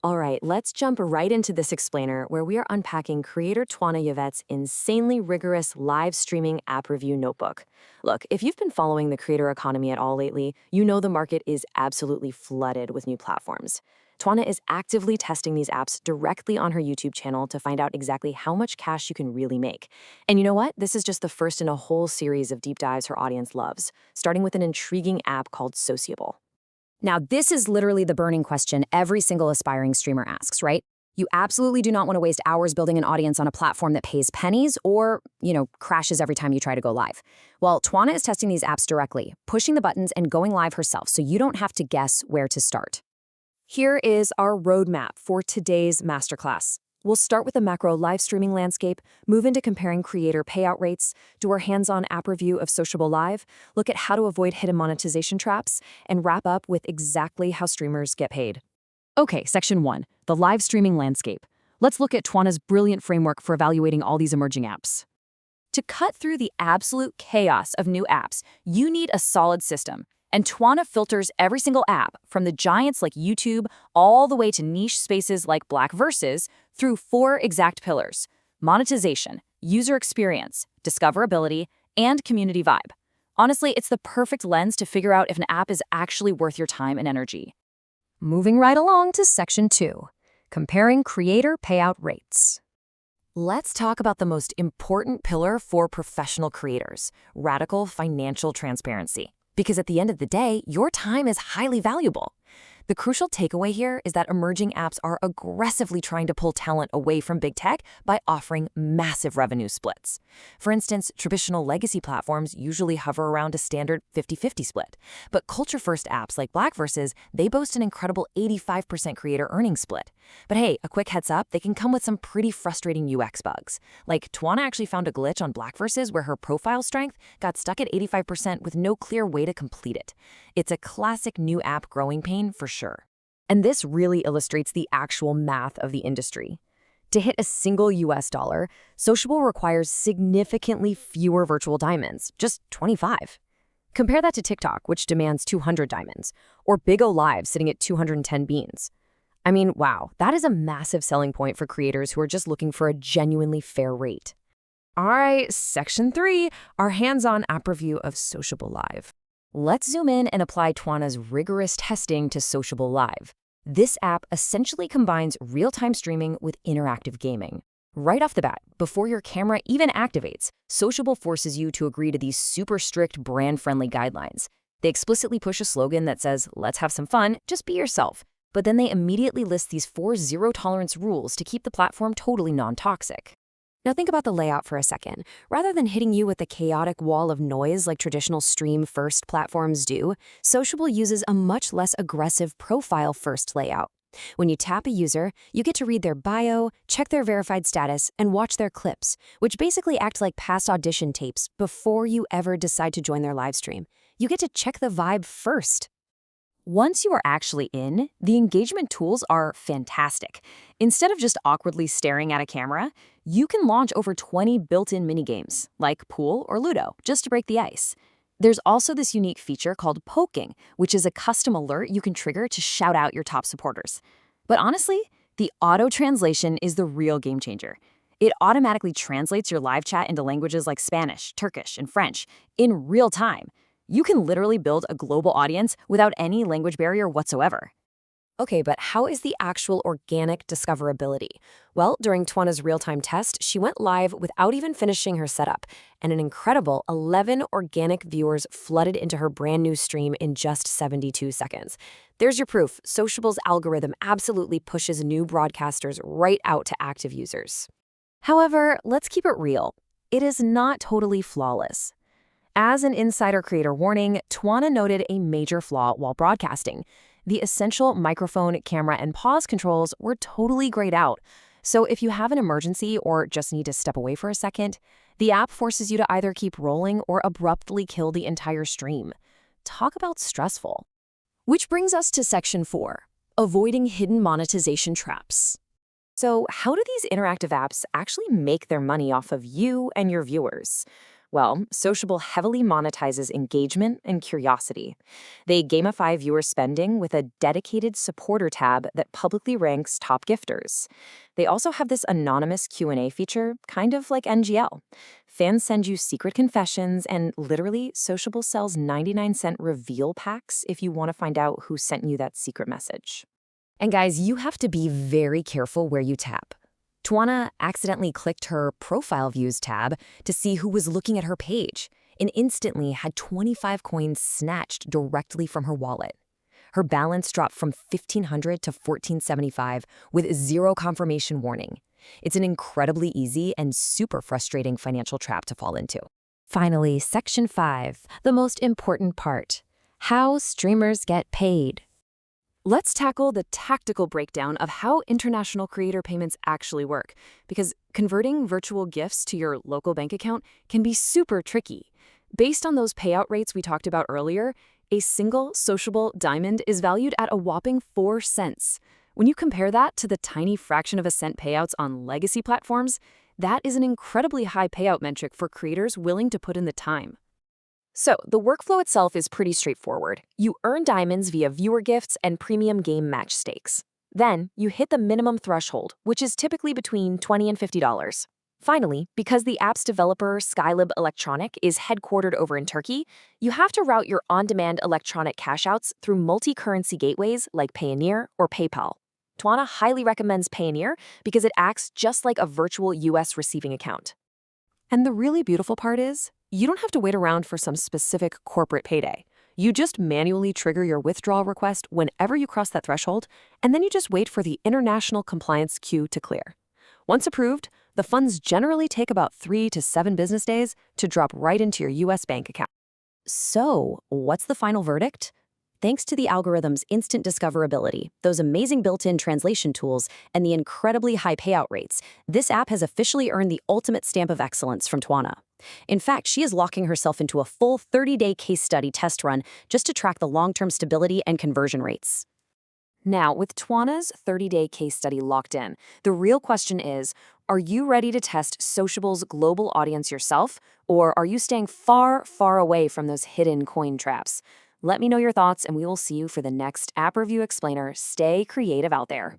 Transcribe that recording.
All right, let's jump right into this explainer where we are unpacking creator Twana Yavet's insanely rigorous live streaming app review notebook. Look, if you've been following the creator economy at all lately, you know the market is absolutely flooded with new platforms. Twana is actively testing these apps directly on her YouTube channel to find out exactly how much cash you can really make. And you know what? This is just the first in a whole series of deep dives her audience loves, starting with an intriguing app called Sociable. Now, this is literally the burning question every single aspiring streamer asks, right? You absolutely do not want to waste hours building an audience on a platform that pays pennies or, crashes every time you try to go live. Well, Twana is testing these apps directly, pushing the buttons and going live herself so you don't have to guess where to start. Here is our roadmap for today's masterclass. We'll start with the macro live streaming landscape, move into comparing creator payout rates, do our hands-on app review of Sociable Live, look at how to avoid hidden monetization traps, and wrap up with exactly how streamers get paid. Okay, section 1, the live streaming landscape. Let's look at Twana's brilliant framework for evaluating all these emerging apps. To cut through the absolute chaos of new apps, you need a solid system. And Twana filters every single app, from the giants like YouTube all the way to niche spaces like Black Versus, through 4 exact pillars: monetization, user experience, discoverability, and community vibe. Honestly, it's the perfect lens to figure out if an app is actually worth your time and energy. Moving right along to section 2, comparing creator payout rates. Let's talk about the most important pillar for professional creators: radical financial transparency. Because at the end of the day, your time is highly valuable. The crucial takeaway here is that emerging apps are aggressively trying to pull talent away from big tech by offering massive revenue splits. For instance, traditional legacy platforms usually hover around a standard 50-50 split. But culture-first apps like Black Versus, they boast an incredible 85% creator earnings split. But hey, a quick heads up, they can come with some pretty frustrating UX bugs. Like, Twana actually found a glitch on Black Versus where her profile strength got stuck at 85% with no clear way to complete it. It's a classic new app growing pain for sure. And this really illustrates the actual math of the industry. To hit a single US dollar, Sociable requires significantly fewer virtual diamonds, just 25. Compare that to TikTok, which demands 200 diamonds, or Big O Live sitting at 210 beans. I mean, wow, that is a massive selling point for creators who are just looking for a genuinely fair rate. All right, section 3, our hands-on app review of Sociable Live. Let's zoom in and apply Twana's rigorous testing to Sociable Live. This app essentially combines real-time streaming with interactive gaming. Right off the bat, before your camera even activates, Sociable forces you to agree to these super strict brand-friendly guidelines. They explicitly push a slogan that says, "Let's have some fun, just be yourself." But then they immediately list these 4 zero-tolerance rules to keep the platform totally non-toxic. Now think about the layout for a second. Rather than hitting you with a chaotic wall of noise like traditional stream-first platforms do, Sociable uses a much less aggressive profile-first layout. When you tap a user, you get to read their bio, check their verified status, and watch their clips, which basically act like past audition tapes before you ever decide to join their live stream. You get to check the vibe first. Once you are actually in, the engagement tools are fantastic. Instead of just awkwardly staring at a camera, you can launch over 20 built-in minigames, like pool or Ludo, just to break the ice. There's also this unique feature called poking, which is a custom alert you can trigger to shout out your top supporters. But honestly, the auto-translation is the real game changer. It automatically translates your live chat into languages like Spanish, Turkish, and French in real time. You can literally build a global audience without any language barrier whatsoever. Okay, but how is the actual organic discoverability? Well, during Twana's real-time test, she went live without even finishing her setup, and an incredible 11 organic viewers flooded into her brand new stream in just 72 seconds. There's your proof. Sociable's algorithm absolutely pushes new broadcasters right out to active users. However, let's keep it real. It is not totally flawless. As an insider creator warning, Twana noted a major flaw while broadcasting. The essential microphone, camera, and pause controls were totally grayed out. So if you have an emergency or just need to step away for a second, the app forces you to either keep rolling or abruptly kill the entire stream. Talk about stressful. Which brings us to section 4, avoiding hidden monetization traps. So how do these interactive apps actually make their money off of you and your viewers? Well, Sociable heavily monetizes engagement and curiosity. They gamify viewer spending with a dedicated supporter tab that publicly ranks top gifters. They also have this anonymous Q&A feature, kind of like NGL. Fans send you secret confessions, and literally, Sociable sells 99-cent reveal packs if you want to find out who sent you that secret message. And guys, you have to be very careful where you tap. Twana accidentally clicked her Profile Views tab to see who was looking at her page and instantly had 25 coins snatched directly from her wallet. Her balance dropped from $1,500 to $1,475 with zero confirmation warning. It's an incredibly easy and super frustrating financial trap to fall into. Finally, Section 5, the most important part: how streamers get paid. Let's tackle the tactical breakdown of how international creator payments actually work, because converting virtual gifts to your local bank account can be super tricky. Based on those payout rates we talked about earlier, a single Sociable diamond is valued at a whopping 4 cents. When you compare that to the tiny fraction of a cent payouts on legacy platforms, that is an incredibly high payout metric for creators willing to put in the time. So, the workflow itself is pretty straightforward. You earn diamonds via viewer gifts and premium game match stakes. Then, you hit the minimum threshold, which is typically between $20 and $50. Finally, because the app's developer, Skylib Electronic, is headquartered over in Turkey, you have to route your on-demand electronic cash-outs through multi-currency gateways like Payoneer or PayPal. Twana highly recommends Payoneer because it acts just like a virtual US receiving account. And the really beautiful part is, you don't have to wait around for some specific corporate payday. You just manually trigger your withdrawal request whenever you cross that threshold, and then you just wait for the international compliance queue to clear. Once approved, the funds generally take about 3 to 7 business days to drop right into your US bank account. So, what's the final verdict? Thanks to the algorithm's instant discoverability, those amazing built-in translation tools, and the incredibly high payout rates, this app has officially earned the ultimate stamp of excellence from Twana. In fact, she is locking herself into a full 30-day case study test run just to track the long-term stability and conversion rates. Now, with Twana's 30-day case study locked in, the real question is, are you ready to test Sociable's global audience yourself, or are you staying far, far away from those hidden coin traps? Let me know your thoughts, and we will see you for the next App Review Explainer. Stay creative out there.